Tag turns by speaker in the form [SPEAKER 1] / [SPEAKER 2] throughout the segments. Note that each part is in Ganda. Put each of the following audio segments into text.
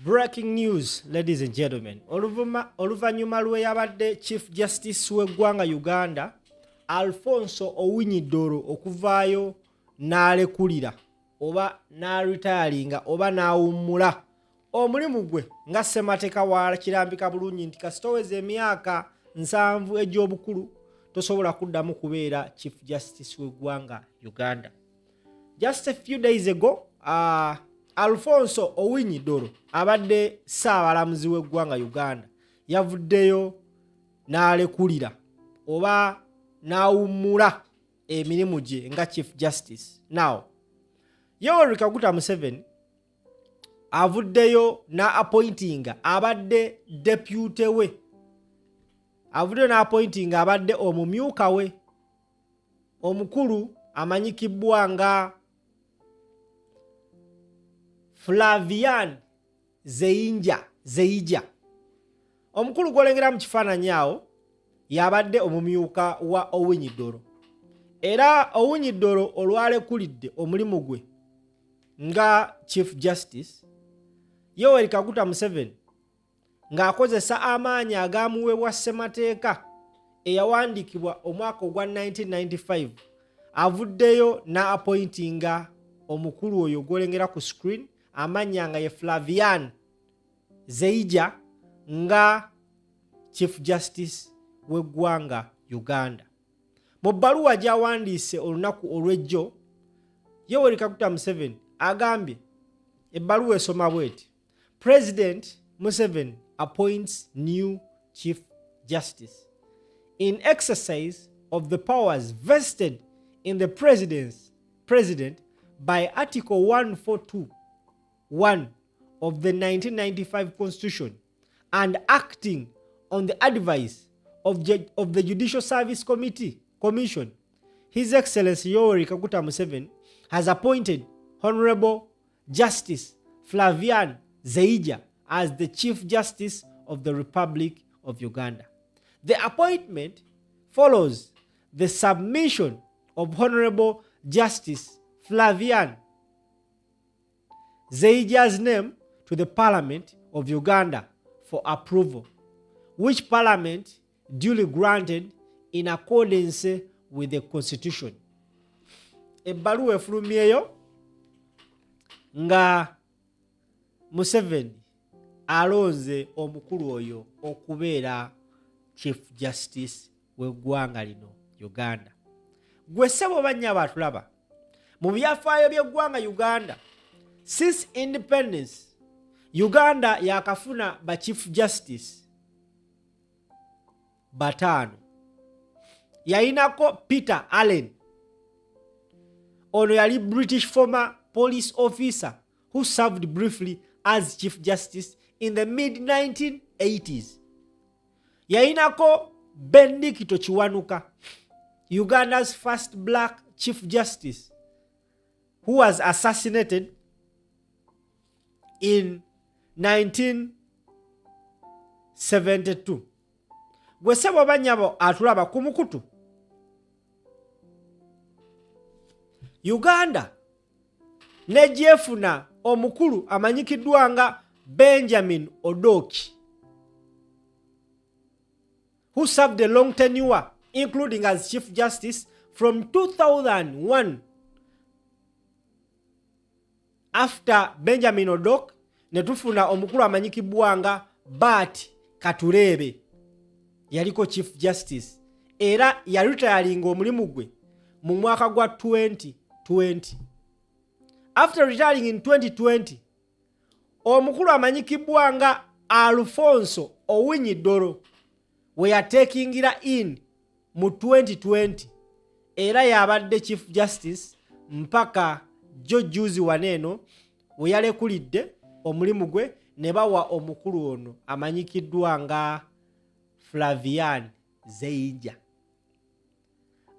[SPEAKER 1] Breaking news, ladies and gentlemen. Oluvanyuma lwe yabadde Chief Justice w'eggwanga Uganda, Alfonso Owiny Dollo okuvaayo n'alekulira oba n'aretiringa oba n'awummula omulimu gwe nga ssemateeka wa kirambika bulungi nti kasitoweza emyaka 7 egy'obukulu tosobola kuddamu kubeera Chief Justice w'eggwanga Uganda. Just a few days ago, Alfonso Owiny Dollo abadde Ssabalamuzi w'eggwanga Uganda yavuddeyo n'alekulira oba n'awummula emirimu gye nga Chief Justice. Now, Museveni avuddeyo n'appointinga abadde deputy we, avuddeyo n'appointinga abadde omumyuka we omukulu amanyikibwa nga Flavian Zeija. Omukulu gwolengera mu kifaananyi awo yabadde omumyuka wa Owiny Dollo. Era Owiny Dollo olwalekulidde omulimu gwe nga Chief Justice, Museveni ng'akozesa amaanyi agaamuweebwa ssemateeka eyawandiikibwa omwaka ogwa 1995 avuddeyo n'appointinga omukulu oyo gwolengera ku screen amannya nga ye Flavian Zeija nga Chief Justice w'eggwanga Uganda. Mu bbaluwa gy'awandiise olunaku olw'ejjo, Museveni agambye ebbaluwa esoma bw'eti: President Museveni appoints new Chief Justice in exercise of the powers vested in the President by Article 142(1) of the 1995 Constitution and acting on the advice of the Judicial Service Commission. His Excellency Museveni has appointed Honorable Justice Flavian Zeija as the Chief Justice of the Republic of Uganda. The appointment follows the submission of Honorable Justice Flavian Zeija's name to the Parliament of Uganda for approval, which Parliament duly granted in accordance with the Constitution. Ebbaluwa efulumyeyo nga Museveni alonze omukulu oyo okubeera Chief Justice w'eggwanga lino Uganda. Gwe ssebo bannya batulaba mu byafaayo by'eggwanga Uganda. Since independence, Uganda yakafuna ba Chief Justice batano. Yayinako Peter Allen. Ono yali British former police officer who served briefly as Chief Justice in the mid-1980s. Yayinako Benedicto Kiwanuka, Uganda's first black Chief Justice, who was assassinated in 1972. Gwe ssebo bannyabo atulaba ku mukutu. Uganda nejefuna omukulu amanyikiddwa nga Benjamin Odoki, who served a long tenure including as Chief Justice from 2001. After Benjamin Odoki netufuna omukulu amanyikibwa nga Bati Katurebe, yaliko Chief Justice era yaretiringa omulimu gwe mu mwaka gwa 2020. After retiring in 2020, omukulu amanyikibwa nga Alfonso Owiny Dollo we yatekingira in mu 2020 era yabadde Chief Justice mpaka juzi waneeno we yalekulidde omulimu gwe ne bawa omukulu ono amanyikiddwa nga Flavian Zeija.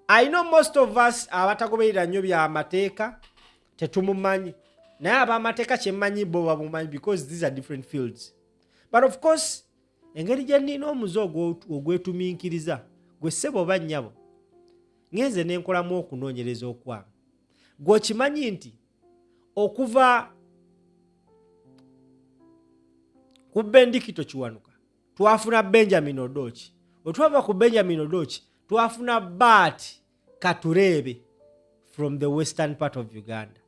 [SPEAKER 1] I know most of us abatagoberera nnyo bya amateeka tetumumanyi, naye ab'amateeka kyemmanyi bo bamumanyi because these are different fields. But of course, engeri gye nnina omuze ogwetuminkiriza gwe ssebo bannyabo ngenze n'enkolamu okunoonyereza okwange. Gwe okimanyi nti okuva ku Bendikito Kiwanuka twafuna Benjamin Odochi. Otwava ku Benjamin Odochi twafuna Bart Katurebe from the western part of Uganda.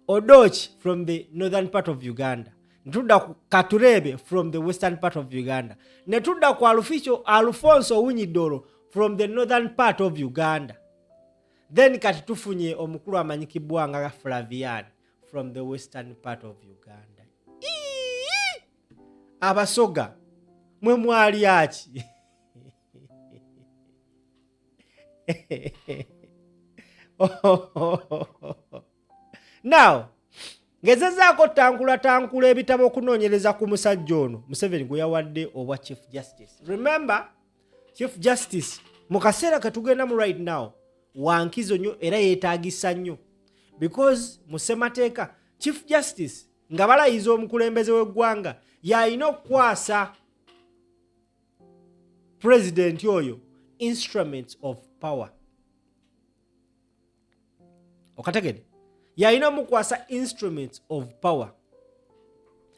[SPEAKER 1] Odochi from the northern part of Uganda. Netudda ku Katurebe from the western part of Uganda. Netudda ku Alfonso Owiny Dollo from the northern part of Uganda. Then kati tufunye omukulu amanyikibwa nga Flavian from the western part of Uganda. Abasoga mwe mwali aki. Now, ngezezaako tankula ebitabo okunoonyereza ku musajja ono Museveni gwe yawadde obwa Chief Justice. Remember, Chief Justice mu kaseera katugenda mu right now wankizo nnyo era yeetaagisa nnyo because mu ssemateeka Chief Justice nga balayiza omukulembeze w'eggwanga y'alina okukwasa president oyo instruments of power. Okategede y'alina omukwasa instruments of power.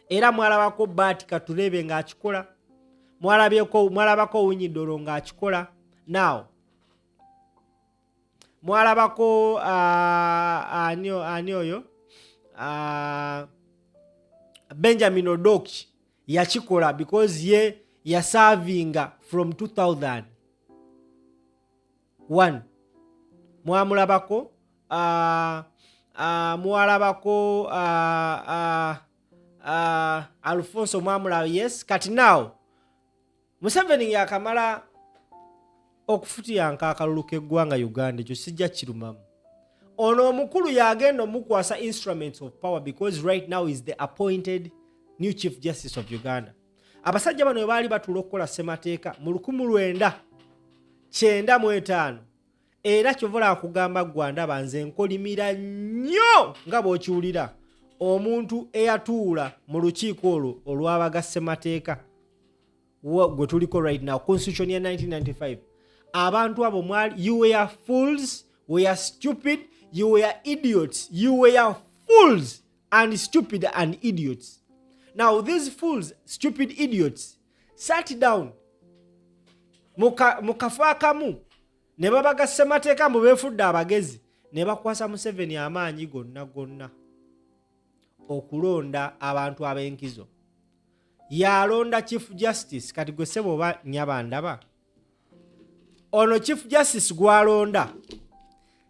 [SPEAKER 1] Era mwalabako Bart Katurebe ng'akikola, mwalabako Owiny Dollo ng'akikola. Now mwalabako ani oyo Benjamin Odochi yakikola because ye yaservinga from 2001. Mwamulabako Alfonso mwamulaba, yes. Kati now Museveni yakamala okufutiyanka akalulu k'eggwanga Uganda, ekyo sijja kirumamu. Ono omukulu yagenda omukwasa instruments of power because right now is the appointed new Chief Justice of Uganda. Abasajja bano baali batuula okukola ssemateeka mu 1995 era kyovola akugamba Gwanda banze nkolimira nnyo nga bw'okiwulira omuntu eyatuula mu lukiiko olwo olw'abaga ssemateeka gwe tuliko right now, constitution ya 1995. Abantu abo mwali, you were fools, we are stupid, you were idiots, you were fools and stupid and idiots. Now these fools, stupid idiots sat down mukafa akamu ne babaga ssemateeka mu beefudde abagezi ne bakwasa Museveni amaanyi gonna okulonda abantu ab'enkizo. Yalonda Chief Justice, kati gwe ssebo oba nyabandaba ono Chief Justice gwalonda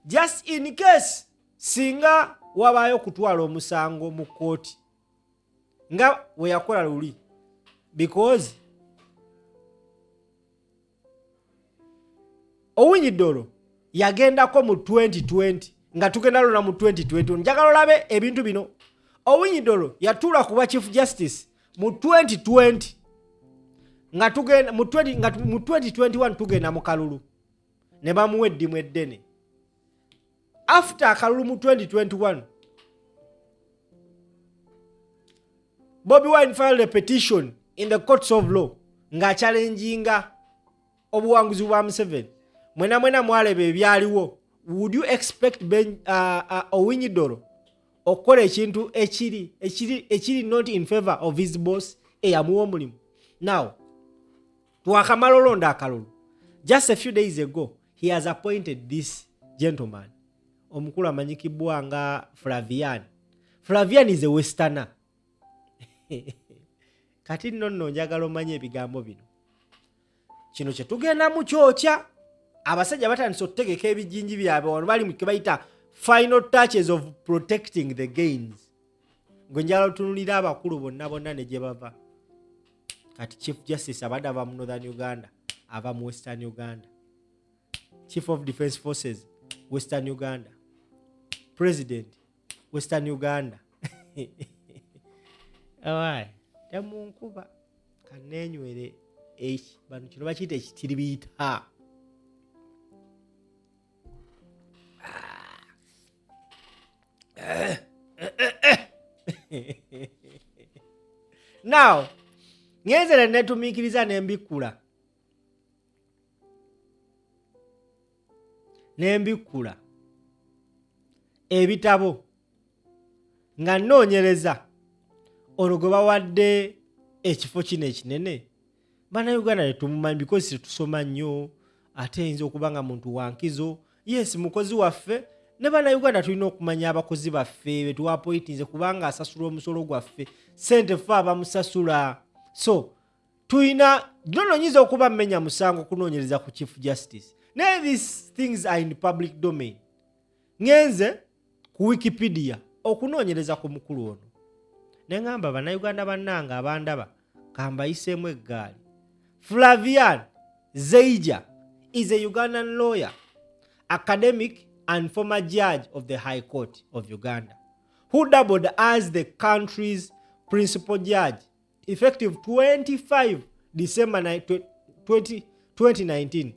[SPEAKER 1] just in case singa wabayo kutwala omusango mu kooti nga we yakola luli, because Owiny Dollo yagendako mu 2020 nga tugenda lona mu 2020. Njagala olabe ebintu bino. Owiny Dollo yatuula kuba Chief Justice mu 2020 nga tugenda mu 2021 tugenda mu kalulu ne bamuwa eddimu eddene. After akalulu mu 2021 Bobi Wine filed a petition in the courts of law nga challenginga obuwanguzi bwa Museveni. Mwena mwalebe ebyaliwo. Would you expect Owiny Dollo okukola ekintu ekiri not in favor of his boss eyamuwa omulimu? Now twakamala olonda akalulu. Just a few days ago he has appointed this gentleman omukulu amanyikibwa nga Flavian. Flavian is a westerner. Kati nno njagala omanye ebigambo bino. Kino kye tugenda mu kyokya. Abasajja batandise okutegeka ebijinji byabwe wano bali mu kye bayita final touches of protecting the gains. Gwe njala otunulira abakulu bonna ne gye bava. Kati Chief Justice abadde ava mu Northern Uganda, ava mu Western Uganda. Chief of Defence Forces, Western Uganda. President, Western Uganda. Alright, temunkuba kanenywere bano kino bakiyita ekitiribiita. Now, ngezere netumiikiriza nembikula ebitabo nga nnoonyereza ono gwe bawadde ekifo kino ekinene bannayuganda tetumumanyi because tetusoma nnyo ate ayinza okuba nga muntu wankizo. Yes, mukozi waffe ne bannayuganda tulina okumanya abakozi baffe betuwapoitinze kubanga asasula omusolo gwaffe sente ffe abamusasula. So tulina nonyinza okuba mmenya musango kunoonyereza ku Chief Justice naye these things are in public domain. Ngenze ku Wikipedia okunoonyereza ku mukulu ono ne ngamba bannayuganda bannanga abandaba kambayiseemu eggaali. Flavian Zeija is a Ugandan lawyer, academic and former judge of the High Court of Uganda, who doubled as the country's principal judge effective 25 December 2019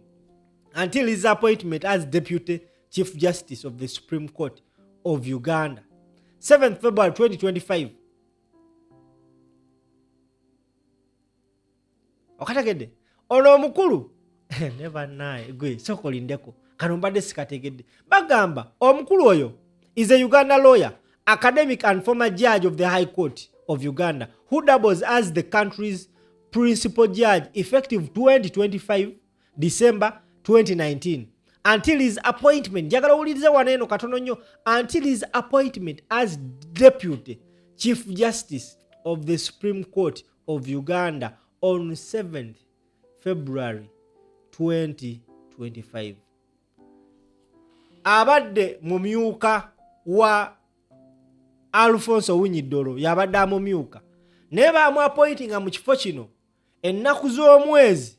[SPEAKER 1] until his appointment as Deputy Chief Justice of the Supreme Court of Uganda 7th February 2025. Okategedde ono omukulu never naye gwe sokolindeko kano mbadde sikategedde bagamba omukulu oyo is a Uganda lawyer, academic and former judge of the High Court of Uganda who doubles as the country's principal judge effective 2025 December 2019 until his appointment njagala owulirize wano eno katono nnyo until his appointment as Deputy Chief Justice of the Supreme Court of Uganda on 7th February 2025. Abadde mumyuka wa Alonze Owiny Dollo yabadde amumyuka naye baamu appointinga mu kifo kino ennaku z'omwezi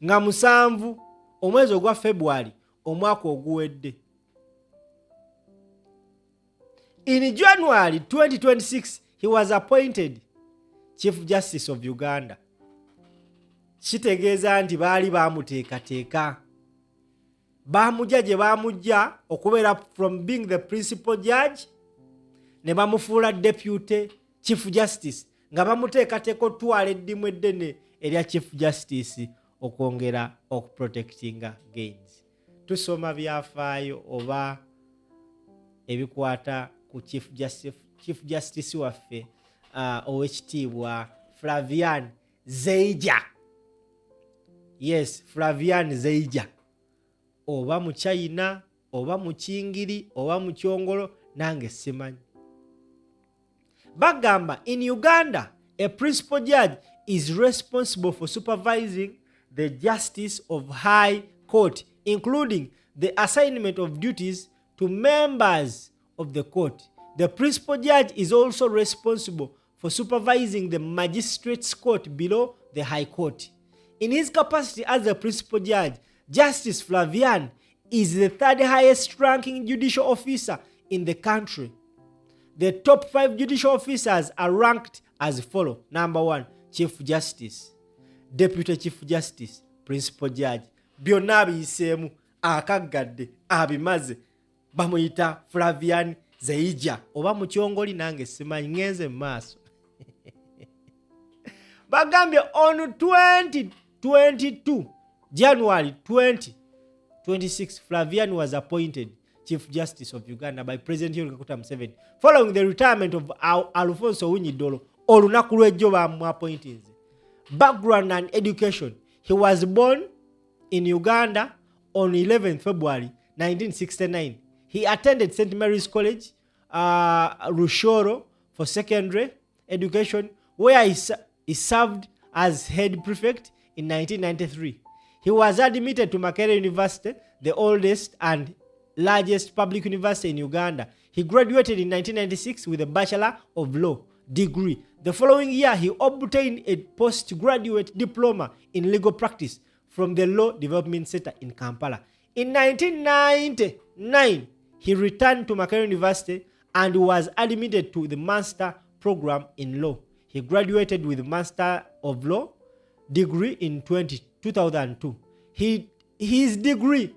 [SPEAKER 1] nga 7 omwezi ogwa February omwaka oguwedde. In January 2026 he was appointed Chief Justice of Uganda. Kitegeeza nti baali baamuteekateeka baamujja gye baamujja okubeera from being the principal judge ne bamufuula Deputy Chief Justice nga bamuteekateeka otwala eddimu eddene erya Chief Justice okwongera okuprotectinga gains. Tusoma byafaayo oba ebikwata ku Chief Justice waffe owekitiibwa Flavian Zeija. Yes, Flavian Zeija. Oba mu China, oba mu Kingiri, oba mu Kyongolo, nange simanyi. Bagamba, in Uganda, a principal judge is responsible for supervising the justice of High Court, including the assignment of duties to members of the court. The principal judge is also responsible for supervising the magistrates' court below the High Court. In his capacity as the principal judge, Justice Flavian is the 3rd highest ranking judicial officer in the country. The top 5 judicial officers are ranked as follow. Number 1, Chief Justice, Deputy Chief Justice, Principal Judge. Byonna abiyiseemu akaggadde abimaze bamuyita Flavian Zeija oba mu Kyongoli nange simanyi ngenze mu maaso. Bagambye on 2022 January 2026 Flavian was appointed Chief Justice of Uganda by President Yoweri Kaguta Museveni following the retirement of Alonze Owiny Dollo olunaku lw'ejjo bamuappointinze. Background and education. He was born in Uganda on 11 February 1969. He attended St. Mary's College, Rushoro for secondary education, where he served as head prefect in 1993. He was admitted to Makerere University, the oldest and largest public university in Uganda. He graduated in 1996 with a Bachelor of Law degree. The following year, he obtained a postgraduate diploma in legal practice from the Law Development Center in Kampala. In 1999, he returned to Makerere University and was admitted to the Master Program in Law. He graduated with Master of Law degree in 2002. His degree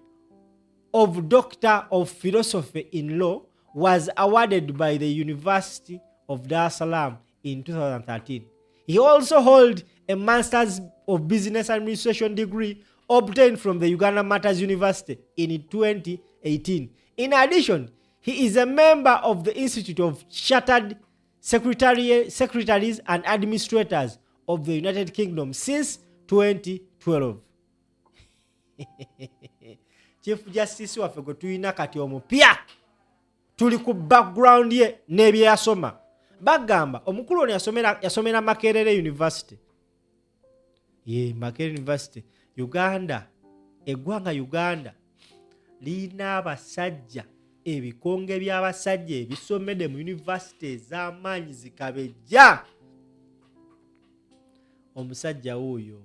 [SPEAKER 1] of Doctor of Philosophy in Law was awarded by the University of Dar es Salaam in 2013. He also holds a Masters of Business Administration degree obtained from the Uganda Martyrs University in 2018. In addition, he is a member of the Institute of Chartered Secretaries and Administrators of the United Kingdom since 2012. Chief Justice waffe gwe tulina kati omupya tuli ku background ye n'ebye yasoma. Bagamba omukulu ono yasomera Makerere University. Makerere University. Uganda, eggwanga Uganda lina abasajja ebikonge by'abasajja ebisomedde mu university ez'amaanyi zikabejja. Omusajja oyo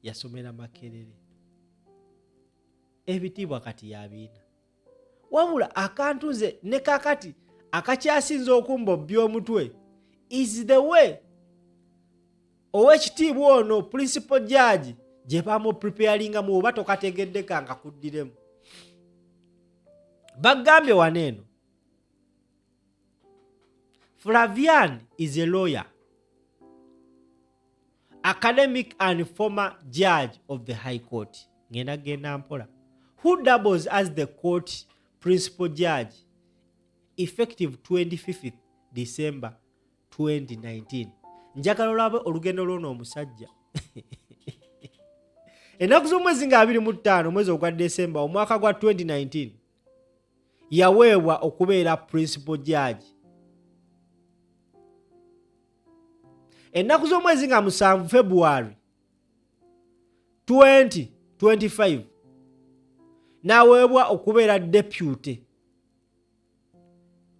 [SPEAKER 1] yasomera Makerere. Ebitiibwa kati yabiina. Wabula akantuze ne kakati akakyasinza okumba by'omutwe is the way ow'ekitiibwa ono principal judge gye bamu preparinga mu oba tokategedde kanga kuddiremu. Bagambye waneeno Flavian is a lawyer, academic and former judge of the High Court. Ngenda genda mpola. Who doubles as the court principal judge effective 25th December 2019. Njagala olabe olugendo lw'ono omusajja. Ennaku z'omwezi nga 25 omwezi ogwa December omwaka gwa 2019 yaweebwa okubeera principal judge. Ennaku z'omwezi nga 7 February 2025 n'aweebwa okubeera deputy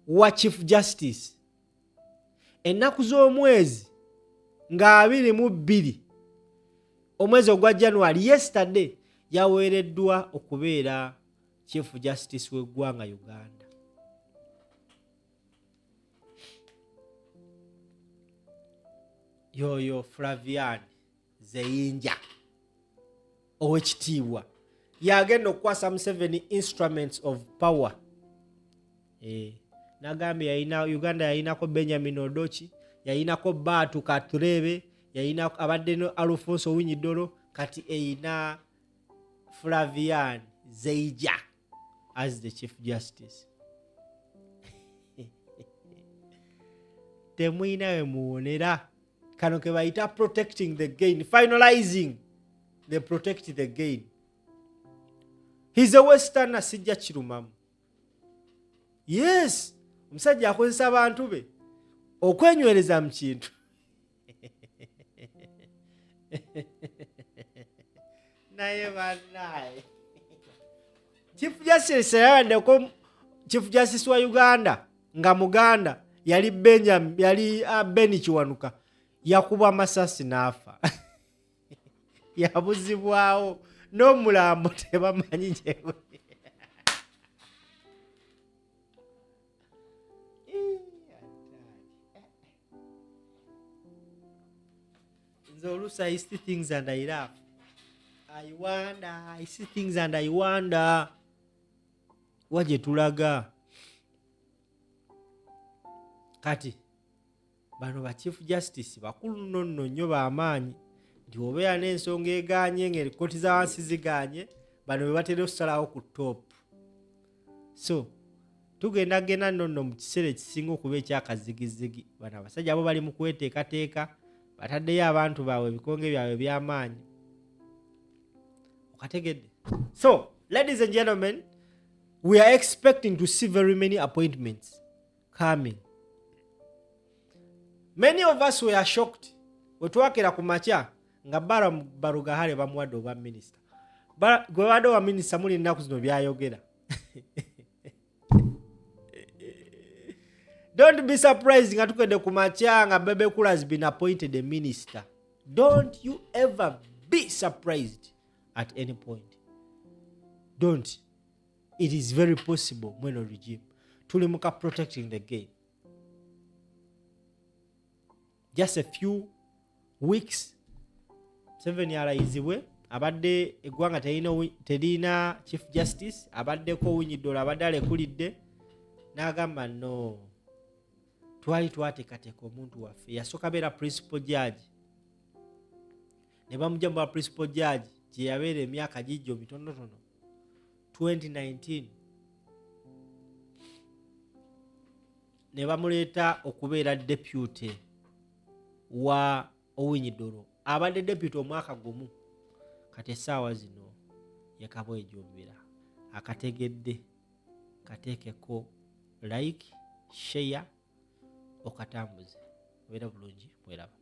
[SPEAKER 1] wa Chief Justice. Ennaku z'omwezi nga 22 omwezi ogwa January yesterday yaweereddwa okubeera Chief Justice w'eggwanga Uganda. Yoyo Flavian Zeyinja ow'ekitiibwa yagenda okukwasa Museveni instruments of power. Nagambye yayina Uganda yayinako Benjamin Odochi, yayinako Batu Katurebe, yayina abadde no Alonze Owiny Dollo, kati eyina Flavian Zeyinja as the Chief Justice. Temwina we muwonera kano ke bayita protecting the gain, finalizing the protect the gain. He's a Westerner sijja kirumamu. Yes, omusajja akozesa abantu be okwenywereza mu kintu. Naye banaye Chief Justice yawandeko Chief Justice wa Uganda nga Muganda yali Benjamin yali Beni Kiwanuka yakuba masasi n'afa. Yabuzibwawo n'omulambo tebamanyi gyewe. Nze oluusi I see things and I laugh. I see things and I wonder. Waje tulaga. Kati bano ba Chief Justice bakulu nno nnyo b'amaanyi nti obeera n'ensonga egaanye ng'ekkooti za wansi zigaanye bano be batera okusalawo ku top. So tugenda nno mu kiseera ekisinga okuba ekyakazigizigi. Bano abasajja abo bali mu kweteekateeka bataddeyo abantu baabwe ebikonge byabwe by'amaanyi. Okategedde. So ladies and gentlemen, we are expecting to see very many appointments coming. Many of us were shocked wetwakera ku makya nga Barugahale bamuwadde oba minister. Gwe wadde wa minister muli nnaku zino byayogera. Don't be surprised nga tukedde ku makya nga Bebe Cool has been appointed a minister. Don't you ever be surprised at any point. Don't. It is very possible mweno regime tulimuka protecting the game. Just a few weeks 7 yarayizibwe abadde eggwanga terina Chief Justice abaddeko Owiny Dollo abadde alekulidde n'agamba no twali twateekateeka omuntu waffe yasooka beera principal judge ne bamujja mu principal judge gye yabeera emyaka gijjo mitonotono 2019 ne bamuleeta okubeera deputy wa Owiny Dollo abadde deputy omwaka gumu kati essaawa zino yakabwejumbira akategedde kateekeko like share okatambuze obeera bulungi mweraba.